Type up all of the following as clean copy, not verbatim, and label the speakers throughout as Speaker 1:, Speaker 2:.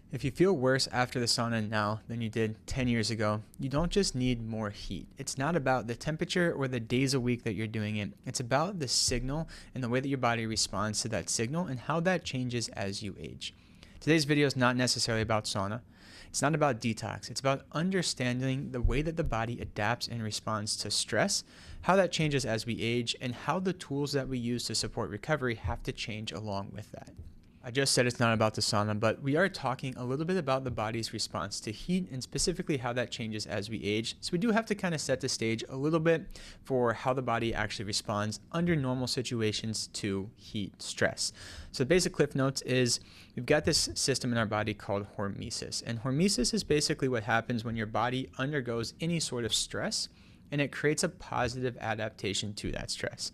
Speaker 1: If you feel worse after the sauna now than you did 10 years ago, you don't just need more heat. It's not about the temperature or the days a week that you're doing it. It's about the signal and the way that your body responds to that signal and how that changes as you age. Today's video is not necessarily about sauna. It's not about detox. It's about understanding the way that the body adapts and responds to stress, how that changes as we age, and how the tools that we use to support recovery have to change along with that. I just said it's not about the sauna, but we are talking a little bit about the body's response to heat and specifically how that changes as we age. So we do have to kind of set the stage a little bit for how the body actually responds under normal situations to heat stress. So the basic cliff notes is we've got this system in our body called hormesis. And hormesis is basically what happens when your body undergoes any sort of stress and it creates a positive adaptation to that stress.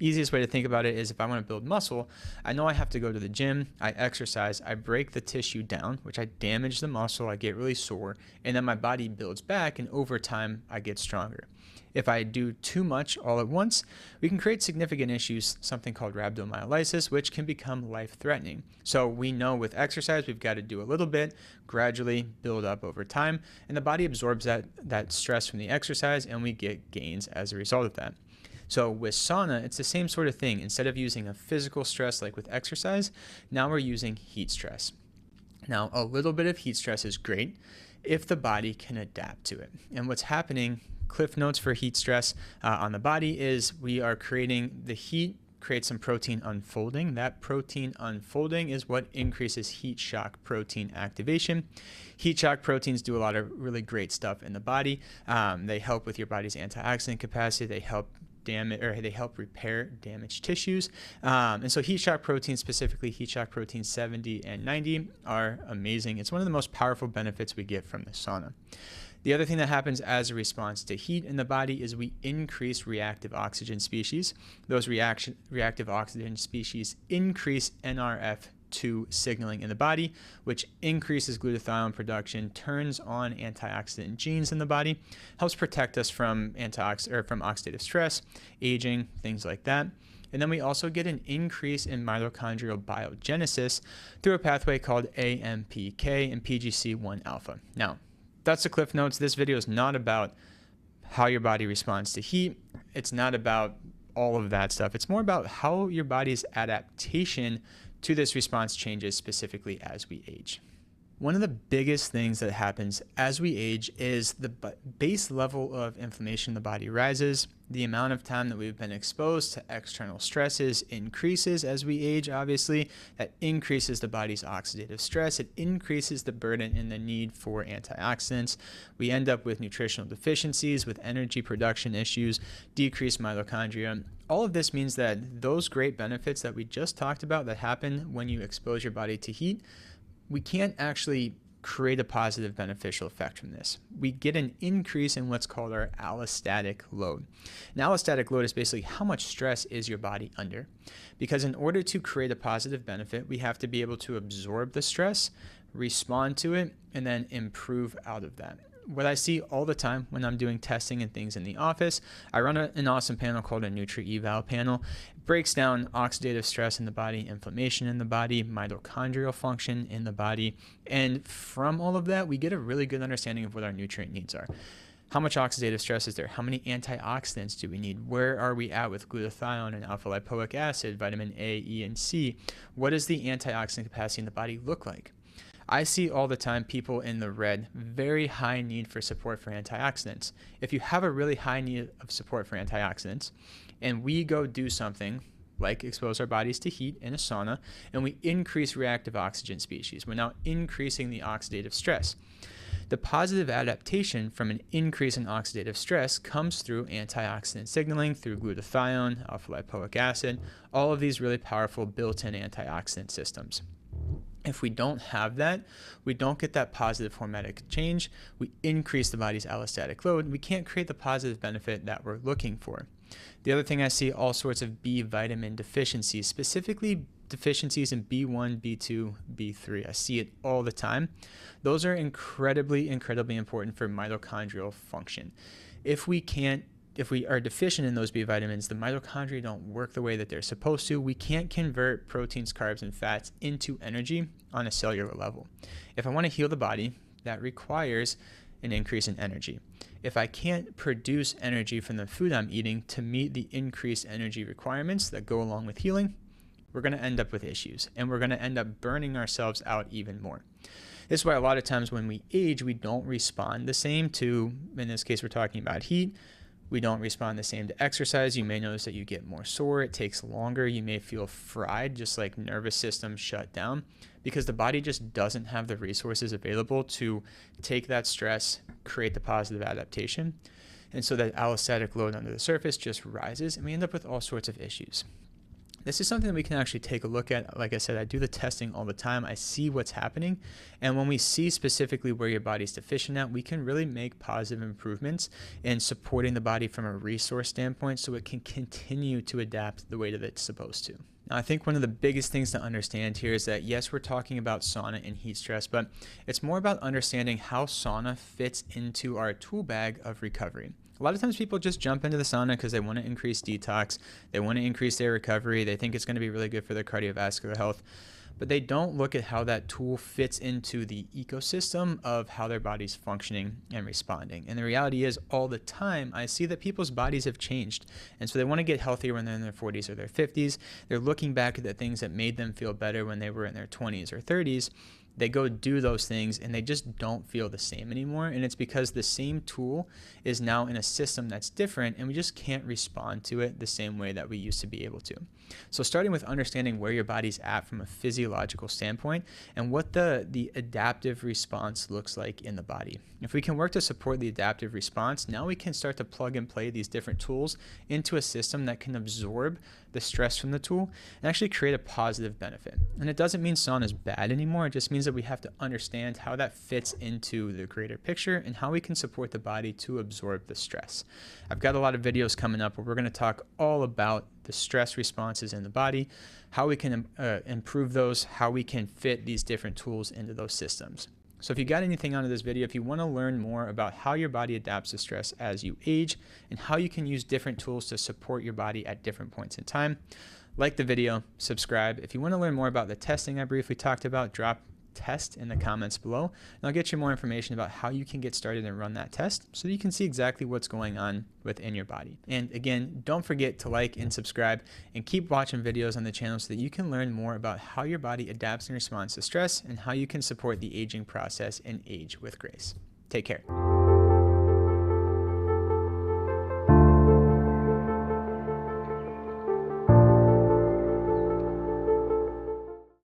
Speaker 1: Easiest way to think about it is if I want to build muscle, I know I have to go to the gym, I exercise, I break the tissue down, which I damage the muscle, I get really sore, and then my body builds back, and over time, I get stronger. If I do too much all at once, we can create significant issues, something called rhabdomyolysis, which can become life-threatening. So we know with exercise, we've got to do a little bit, gradually build up over time, and the body absorbs that stress from the exercise, and we get gains as a result of that. So with sauna, it's the same sort of thing. Instead of using a physical stress like with exercise, now we're using heat stress. Now, a little bit of heat stress is great if the body can adapt to it. And what's happening, cliff notes for heat stress on the body is we are creating the heat, creates some protein unfolding. That protein unfolding is what increases heat shock protein activation. Heat shock proteins do a lot of really great stuff in the body. They help with your body's antioxidant capacity. They help repair damaged tissues. And so heat shock proteins, specifically heat shock protein 70 and 90, are amazing. It's one of the most powerful benefits we get from the sauna. The other thing that happens as a response to heat in the body is we increase reactive oxygen species. Those reactive oxygen species increase NRF2 signaling in the body, which increases glutathione production, turns on antioxidant genes in the body, helps protect us from oxidative stress, aging, things like that. And then we also get an increase in mitochondrial biogenesis through a pathway called AMPK and PGC1 alpha. Now, that's the cliff notes. This video is not about how your body responds to heat. It's not about all of that stuff. It's more about how your body's adaptation to this response changes specifically as we age. One of the biggest things that happens as we age is the base level of inflammation in the body rises. The amount of time that we've been exposed to external stresses increases as we age, obviously. That increases the body's oxidative stress. It increases the burden and the need for antioxidants. We end up with nutritional deficiencies, with energy production issues, decreased mitochondria. All of this means that those great benefits that we just talked about that happen when you expose your body to heat, we can't actually create a positive beneficial effect from this. We get an increase in what's called our allostatic load. An allostatic load is basically how much stress is your body under. Because in order to create a positive benefit, we have to be able to absorb the stress, respond to it, and then improve out of that. What I see all the time when I'm doing testing and things in the office, I run an awesome panel called a Nutri-Eval panel. It breaks down oxidative stress in the body, inflammation in the body, mitochondrial function in the body. And from all of that, we get a really good understanding of what our nutrient needs are. How much oxidative stress is there? How many antioxidants do we need? Where are we at with glutathione and alpha lipoic acid, vitamin A, E, and C? What does the antioxidant capacity in the body look like? I see all the time people in the red, very high need for support for antioxidants. If you have a really high need of support for antioxidants, and we go do something like expose our bodies to heat in a sauna, and we increase reactive oxygen species, we're now increasing the oxidative stress. The positive adaptation from an increase in oxidative stress comes through antioxidant signaling, through glutathione, alpha lipoic acid, all of these really powerful built-in antioxidant systems. If we don't have that, we don't get that positive hormetic change, we increase the body's allostatic load, we can't create the positive benefit that we're looking for. The other thing I see, all sorts of B vitamin deficiencies, specifically deficiencies in B1, B2, B3. I see it all the time. Those are incredibly important for mitochondrial function. If we can't if we are deficient in those B vitamins, the mitochondria don't work the way that they're supposed to. We can't convert proteins, carbs, and fats into energy on a cellular level. If I want to heal the body, that requires an increase in energy. If I can't produce energy from the food I'm eating to meet the increased energy requirements that go along with healing, we're going to end up with issues, and we're going to end up burning ourselves out even more. This is why a lot of times when we age, we don't respond the same to, in this case, we're talking about heat. We don't respond the same to exercise. You may notice that you get more sore. It takes longer. You may feel fried, just like nervous system shut down, because the body just doesn't have the resources available to take that stress, create the positive adaptation. And so that allostatic load under the surface just rises, and we end up with all sorts of issues. This is something that we can actually take a look at. Like I said, I do the testing all the time. I see what's happening. And when we see specifically where your body's deficient at, we can really make positive improvements in supporting the body from a resource standpoint so it can continue to adapt the way that it's supposed to. Now, I think one of the biggest things to understand here is that, yes, we're talking about sauna and heat stress, but it's more about understanding how sauna fits into our tool bag of recovery. A lot of times people just jump into the sauna because they want to increase detox, they want to increase their recovery, they think it's going to be really good for their cardiovascular health, but they don't look at how that tool fits into the ecosystem of how their body's functioning and responding. And the reality is, all the time, I see that people's bodies have changed. And so they want to get healthier when they're in their 40s or their 50s. They're looking back at the things that made them feel better when they were in their 20s or 30s. They go do those things and they just don't feel the same anymore. And it's because the same tool is now in a system that's different, and we just can't respond to it the same way that we used to be able to. So starting with understanding where your body's at from a physiological standpoint and what the adaptive response looks like in the body. If we can work to support the adaptive response, now we can start to plug and play these different tools into a system that can absorb the stress from the tool and actually create a positive benefit. And it doesn't mean sauna is bad anymore. It just means that we have to understand how that fits into the greater picture and how we can support the body to absorb the stress. I've got a lot of videos coming up where we're going to talk all about the stress responses in the body, how we can improve those, how we can fit these different tools into those systems. So if you got anything out of this video, if you want to learn more about how your body adapts to stress as you age and how you can use different tools to support your body at different points in time, like the video, subscribe. If you want to learn more about the testing I briefly talked about, drop test in the comments below, and I'll get you more information about how you can get started and run that test so that you can see exactly what's going on within your body. And again, don't forget to like and subscribe and keep watching videos on the channel so that you can learn more about how your body adapts and responds to stress and how you can support the aging process and age with grace. Take care.